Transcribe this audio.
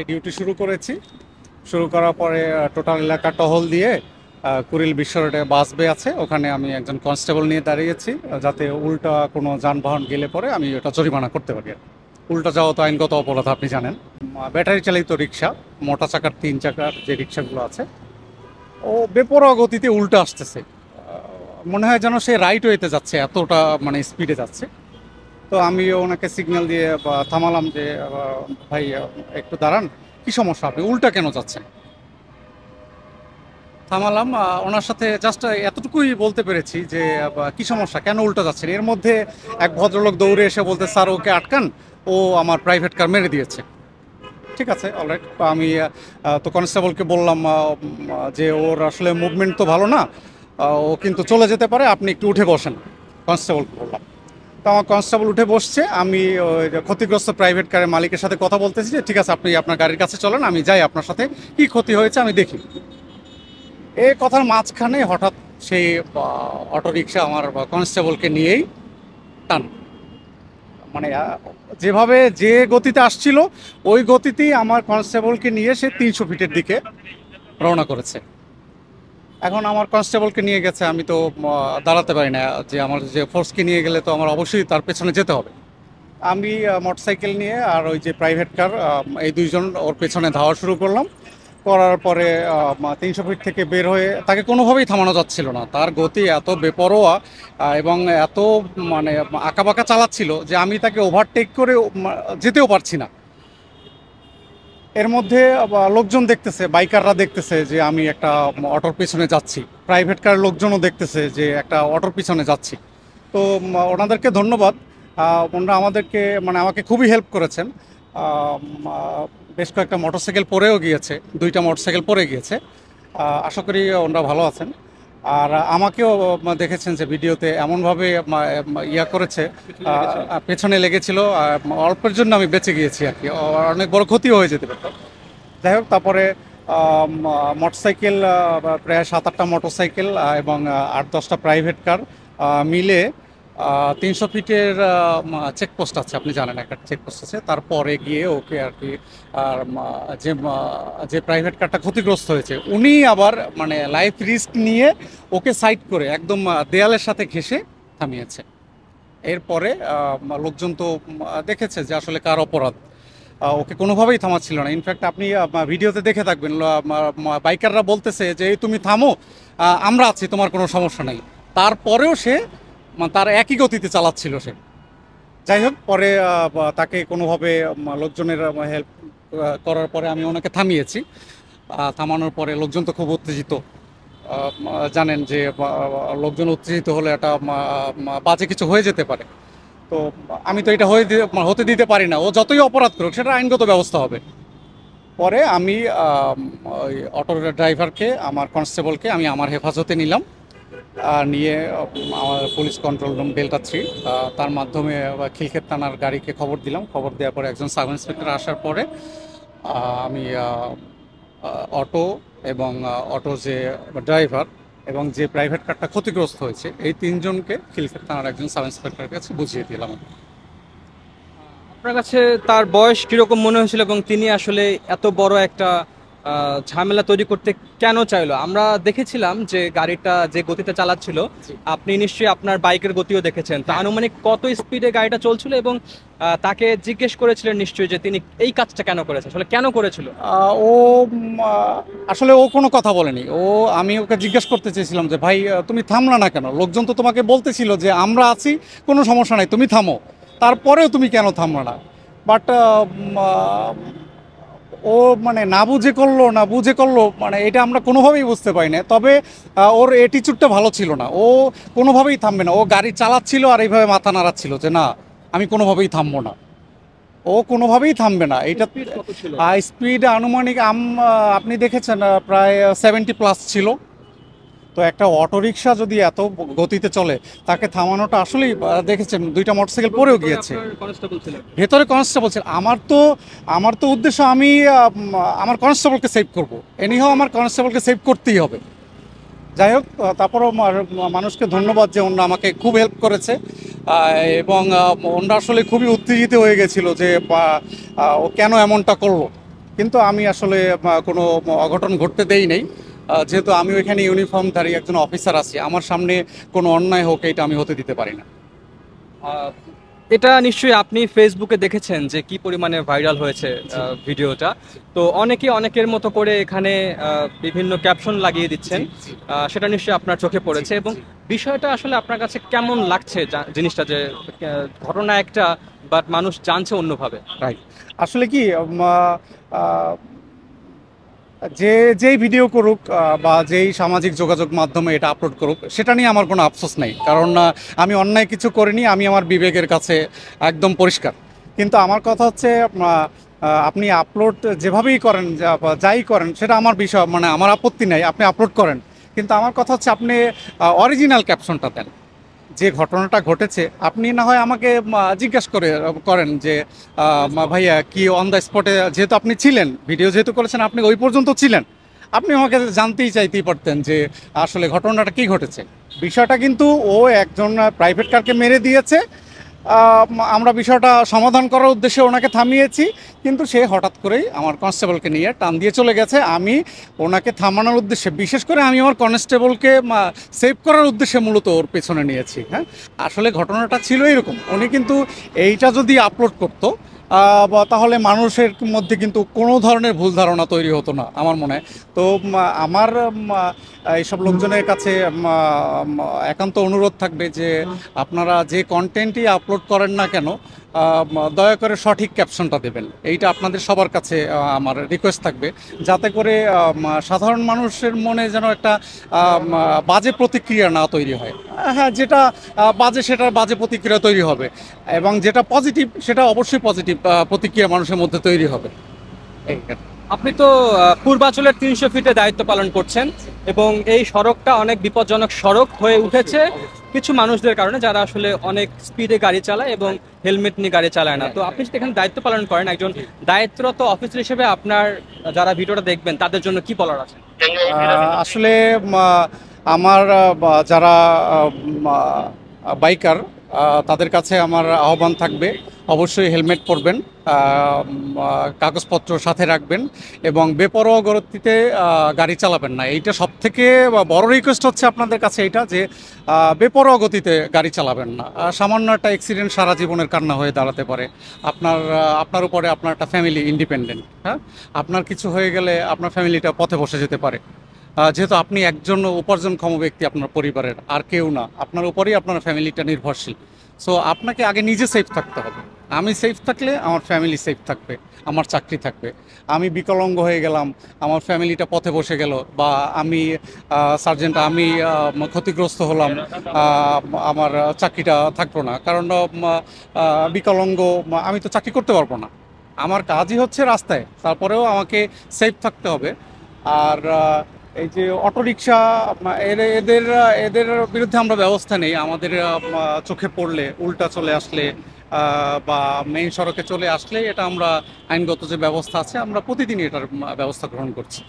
Duty শুরু করেছি। শুরু করার পরে টোটাল এলাকা টহল দিয়ে কুড়িল বিশ্ব রোডে বাস বে আছে, ওখানে আমি একজন কনস্টেবল নিয়ে দাঁড়িয়েছি, যাতে উল্টা কোনো যানবাহন গেলে পরে আমি ওটা জরিমানা করতে পারি। উল্টা যাওয়া তো আইনগত অপরাধ, আপনি জানেন। ব্যাটারি চালিত রিক্সা, মোটা চাকার 3 চাকার যে রিক্সাগুলো আছে, ও বেপরোয়া গতিতে উল্টা আসতেছে। মনে হয় যেন সে রাইট ওয়েতে যাচ্ছে, এতটা মানে স্পিডে যাচ্ছে। তো আমি ওনাকে সিগন্যাল দিয়ে থামালাম যে ভাই একটু দাঁড়ান, কি সমস্যা, আপনি উল্টা কেন যাচ্ছেন। থামালাম, ওনার সাথে জাস্ট এতটুকুই বলতে পেরেছি যে কি সমস্যা, কেন উল্টা যাচ্ছেন। এর মধ্যে এক ভদ্রলোক দৌড়ে এসে বলতে, স্যার ওকে আটকান, ও আমার প্রাইভেট কার মেরে দিয়েছে। ঠিক আছে, অলরাইট। আমি তো কনস্টেবলকে বললাম যে ওর আসলে মুভমেন্ট তো ভালো না, ও কিন্তু চলে যেতে পারে, আপনি একটু উঠে বসেন। কনস্টেবলকে বললাম। তো আমার কনস্টেবল উঠে বসছে, আমি ওই যে ক্ষতিগ্রস্ত প্রাইভেট কারের মালিকের সাথে কথা বলতেছি যে ঠিক আছে, আপনি আপনার গাড়ির কাছে চলেন, আমি যাই আপনার সাথে, কি ক্ষতি হয়েছে আমি দেখি। এই কথার মাঝখানে হঠাৎ সেই অটোরিকশা আমার কনস্টেবলকে নিয়েই টান, মানে যেভাবে যে গতিতে আসছিল ওই গতিতেই আমার কনস্টেবলকে নিয়ে সে 300 ফিটের দিকে রওনা করেছে। এখন আমার কনস্টেবলকে নিয়ে গেছে, আমি তো দাঁড়াতে পারি না, যে আমার যে ফোর্সকে নিয়ে গেলে তো আমার অবশ্যই তার পেছনে যেতে হবে। আমি মোটরসাইকেল নিয়ে আর ওই যে প্রাইভেট কার, এই দুইজন ওর পেছনে ধাওয়া শুরু করলাম। করার পরে 300 ফিট থেকে বের হয়ে তাকে কোনোভাবেই থামানো যাচ্ছিল না, তার গতি এত বেপরোয়া এবং এত মানে আঁকাবাঁকা চালাচ্ছিল যে আমি তাকে ওভারটেক করে যেতেও পারছি না। এর মধ্যে লোকজন দেখতেছে, বাইকাররা দেখতেছে যে আমি একটা অটোর পিছনে যাচ্ছি, প্রাইভেট কার লোকজনও দেখতেছে যে একটা অটোর পিছনে যাচ্ছি। তো ওনাদেরকে ধন্যবাদ, ওনারা আমাদেরকে মানে আমাকে খুবই হেল্প করেছেন। বেশ কয়েকটা মোটরসাইকেল পড়েও গিয়েছে, 2টা মোটরসাইকেল পড়ে গিয়েছে। আশা করি ওনারা ভালো আছেন। আর আমাকেও দেখেছেন যে ভিডিওতে এমনভাবে ইয়া করেছে, পেছনে লেগেছিল, অল্পের জন্য আমি বেঁচে গিয়েছি আর কি, অনেক বড় ক্ষতি হয়ে যেতে পারত। যাই হোক, তারপরে মোটরসাইকেল, প্রায় 7-8টা মোটরসাইকেল এবং 8-10টা প্রাইভেট কার মিলে 300 ফিটের চেকপোস্ট আছে, আপনি জানেন একটা চেকপোস্ট আছে, তারপরে গিয়ে ওকে আর কি। আর যে প্রাইভেট কারটা ক্ষতিগ্রস্ত হয়েছে উনি আবার মানে লাইফ রিস্ক নিয়ে ওকে সাইড করে একদম দেয়ালের সাথে ঘেঁষে থামিয়েছে। এরপরে লোকজন তো দেখেছে যে আসলে কার অপরাধ, ওকে কোনোভাবেই থামাচ্ছিল না। ইনফ্যাক্ট আপনি ভিডিওতে দেখে থাকবেন, বাইকাররা বলতেছে যে এই তুমি থামো, আমরা আছি, তোমার কোনো সমস্যা নেই। তারপরেও সে তার একই গতিতে চালাচ্ছিল সে। যাই হোক, পরে তাকে কোনোভাবে লোকজনের হেল্প করার পরে আমি ওনাকে থামিয়েছি। থামানোর পরে লোকজন তো খুব উত্তেজিত, জানেন যে লোকজন উত্তেজিত হলে একটা বাজে কিছু হয়ে যেতে পারে। তো আমি তো এটা হতে দিতে পারি না, ও যতই অপরাধ করুক সেটা আইনগত ব্যবস্থা হবে। পরে আমি ওই অটোর ড্রাইভারকে, আমার কনস্টেবলকে আমি আমার হেফাজতে নিলাম, নিয়ে আমার পুলিশ কন্ট্রোল রুম ডেল্টা 3, তার মাধ্যমে খিলক্ষেত থানার গাড়িকে খবর দিলাম। খবর দেওয়ার পরে একজন সাব ইন্সপেক্টর আসার পরে আমি অটো এবং অটো যে ড্রাইভার এবং যে প্রাইভেট কারটা ক্ষতিগ্রস্ত হয়েছে এই 3জনকে খিলক্ষেত থানার একজন সাব ইন্সপেক্টরের কাছে বুঝিয়ে দিলাম। আপনার কাছে তার বয়স কিরকম মনে হয়েছিল এবং তিনি আসলে এত বড় একটা ঝামেলা তৈরি করতে কেন চাইলো? আমরা দেখেছিলাম যে গাড়িটা যে গতিতে চালাচ্ছিল, আপনি নিশ্চয়ই আপনার বাইকের গতিও দেখেছেন, তো আনুমানিক কত স্পিডে গাড়িটা চলছিল এবং তাকে জিজ্ঞেস করেছিলেন নিশ্চয়ই যে তিনি এই কাজটা কেন করেছে, আসলে কেন করেছিল? ও আসলে ও কোনো কথা বলেনি। আমি ওকে জিজ্ঞেস করতে চেয়েছিলাম যে ভাই তুমি থামলা না কেন, লোকজন তো তোমাকে বলতেছিল যে আমরা আছি, কোনো সমস্যা নাই, তুমি থামো, তারপরেও তুমি কেন থামলা না। বাট ও মানে না বুঝে করলো, না বুঝে করলো, মানে এটা আমরা কোনোভাবেই বুঝতে পারি না। তবে ওর অ্যাটিচিউডটা ভালো ছিল না, ও কোনোভাবেই থামবে না, ও গাড়ি চালাচ্ছিল আর এইভাবে মাথা নাড়াচ্ছিল যে না আমি কোনোভাবেই থামবো না, ও কোনোভাবেই থামবে না। এটা স্পিড আনুমানিক আপনি দেখেছেন প্রায় 70+ ছিল। তো একটা অটোরিকশা যদি এত গতিতে চলে তাকে থামানোটা আসলেই দেখেছেন, 2টা মোটরসাইকেল পড়েও গিয়েছে। ভেতরে কনস্টেবল ছিল। আমার তো উদ্দেশ্য আমি আমার কনস্টেবলকে সেভ করব, এনিহাও আমার কনস্টেবলকে সেভ করতেই হবে। যাই হোক, তারপরেও মানুষকে ধন্যবাদ যে ওনারা আমাকে খুব হেল্প করেছে, এবং ওনারা আসলে খুবই উত্তেজিত হয়ে গেছিল যে ও কেন এমনটা করলো। কিন্তু আমি আসলে কোনো অঘটন ঘটতে দেই নাই। যেহেতু আমি ওইখানে ইউনিফর্মধারী একজন অফিসার আছি, আমার সামনে কোনো অন্যায় হোক এটা আমি হতে দিতে পারি না। আহ, এটা নিশ্চয়ই আপনি ফেসবুকে দেখেছেন যে কি পরিমাণে ভাইরাল হয়েছে ভিডিওটা। তো অনেকে অনেকের মতো করে এখানে বিভিন্ন ক্যাপশন লাগিয়ে দিচ্ছেন, সেটা নিশ্চয়ই আপনার চোখে পড়েছে। এবং বিষয়টা আসলে আপনার কাছে কেমন লাগছে জিনিসটা, যে ঘটনা একটা বাট মানুষ জানছে অন্যভাবে? রাইট। আসলে কি আহ, যে যেই ভিডিও করুক বা যেই সামাজিক যোগাযোগ মাধ্যমে এটা আপলোড করুক, সেটা নিয়ে আমার কোনো আফসোস নেই, কারণ আমি অন্যায় কিছু করিনি, আমি আমার বিবেকের কাছে একদম পরিষ্কার। কিন্তু আমার কথা হচ্ছে আপনি আপলোড যেভাবেই করেন, যাই করেন, সেটা আমার বিষয়, মানে আমার আপত্তি নাই, আপনি আপলোড করেন। কিন্তু আমার কথা হচ্ছে আপনি অরিজিনাল ক্যাপশনটা দেন। যে ঘটনাটা ঘটেছে আপনি না হয় আমাকে জিজ্ঞাসা করেন যে ভাইয়া কি অন দ্য স্পটে, যেহেতু আপনি ছিলেন, ভিডিও যেহেতু করেছেন, আপনি ওই পর্যন্ত ছিলেন, আপনি আমাকে জানতেই চাইতেই পারতেন যে আসলে ঘটনাটা কি ঘটেছে। বিষয়টা কিন্তু ও একজন প্রাইভেট কারকে মেরে দিয়েছে। আমরা বিষয়টা সমাধান করার উদ্দেশ্যে ওনাকে থামিয়েছি, কিন্তু সে হঠাৎ করেই আমার কনস্টেবলকে নিয়ে টান দিয়ে চলে গেছে। আমি ওনাকে থামানোর উদ্দেশ্যে, বিশেষ করে আমি আমার কনস্টেবলকে সেভ করার উদ্দেশ্যে মূলত ওর পেছনে নিয়েছি। হ্যাঁ, আসলে ঘটনাটা ছিল এরকম, উনি কিন্তু এইটা যদি আপলোড করতো তাহলে মানুষের মধ্যে কিন্তু কোনো ধরনের ভুল ধারণা তৈরি হতো না আমার মনে হয়। তো আমার এইসব লোকজনের কাছে একান্ত অনুরোধ থাকবে যে আপনারা যে কন্টেন্টই আপলোড করেন না কেন, দয়া করে সঠিক ক্যাপশনটা দেবেন। এইটা আপনাদের সবার কাছে আমার রিকোয়েস্ট থাকবে, যাতে করে সাধারণ মানুষের মনে যেন একটা বাজে প্রতিক্রিয়া না তৈরি হয়। হ্যাঁ, যেটা বাজে সেটার বাজে প্রতিক্রিয়া তৈরি হবে, এবং যেটা পজিটিভ সেটা অবশ্যই পজিটিভ প্রতিক্রিয়া মানুষের মধ্যে তৈরি হবে। এই আর কি। আপনি তো পূর্বাঞ্চলের 300 ফিটে দায়িত্ব পালন করছেন, এবং এই সড়কটা অনেক বিপজ্জনক সড়ক হয়ে উঠেছে কিছু মানুষদের কারণে, যারা আসলে অনেক স্পিডে গাড়ি চালায় এবং হেলমেট নিয়ে গাড়ি চালায় না। তো আপনি যদি এখানে দায়িত্ব পালন করেন একজন দায়িত্বরত অফিসার হিসেবে, আপনার যারা ভিডিওটা দেখবেন তাদের জন্য কি বলার আছে? আসলে আমার যারা বাইকার, তাদের কাছে আমার আহ্বান থাকবে, অবশ্যই হেলমেট পরবেন, কাগজপত্র সাথে রাখবেন, এবং বেপরোয়া গতিতে গাড়ি চালাবেন না। এইটা সবথেকে বড় রিকোয়েস্ট হচ্ছে আপনাদের কাছে, এইটা যে বেপরোয়া গতিতে গাড়ি চালাবেন না। সামান্য একটা অ্যাক্সিডেন্ট সারা জীবনের কান্না হয়ে দাঁড়াতে পারে। আপনার উপরে আপনার একটা ফ্যামিলি ইন্ডিপেন্ডেন্ট। হ্যাঁ, আপনার কিছু হয়ে গেলে আপনার ফ্যামিলিটা পথে বসে যেতে পারে। যেহেতু আপনি একজন উপার্জনক্ষম ব্যক্তি, আপনার পরিবারের আর কেউ না, আপনার উপরেই আপনার ফ্যামিলিটা নির্ভরশীল। সো আপনাকে আগে নিজে সেফ থাকতে হবে। আমি সেফ থাকলে আমার ফ্যামিলি সেফ থাকবে, আমার চাকরি থাকবে। আমি বিকলাঙ্গ হয়ে গেলাম, আমার ফ্যামিলিটা পথে বসে গেল, বা আমি সার্জেন্ট, আমি ক্ষতিগ্রস্ত হলাম, আমার চাকরিটা থাকলো না, কারণ বিকলাঙ্গ, আমি তো চাকরি করতে পারবো না। আমার কাজই হচ্ছে রাস্তায়, তারপরেও আমাকে সেফ থাকতে হবে। আর এই যে অটোরিকশা, এদের এদের বিরুদ্ধে আমরা ব্যবস্থা নেই। আমাদের চোখে পড়লে, উল্টা চলে আসলে বা মেইন সড়কে চলে আসলে, এটা আমরা আইনগত যে ব্যবস্থা আছে, আমরা প্রতিদিনই এটার ব্যবস্থা গ্রহণ করছি।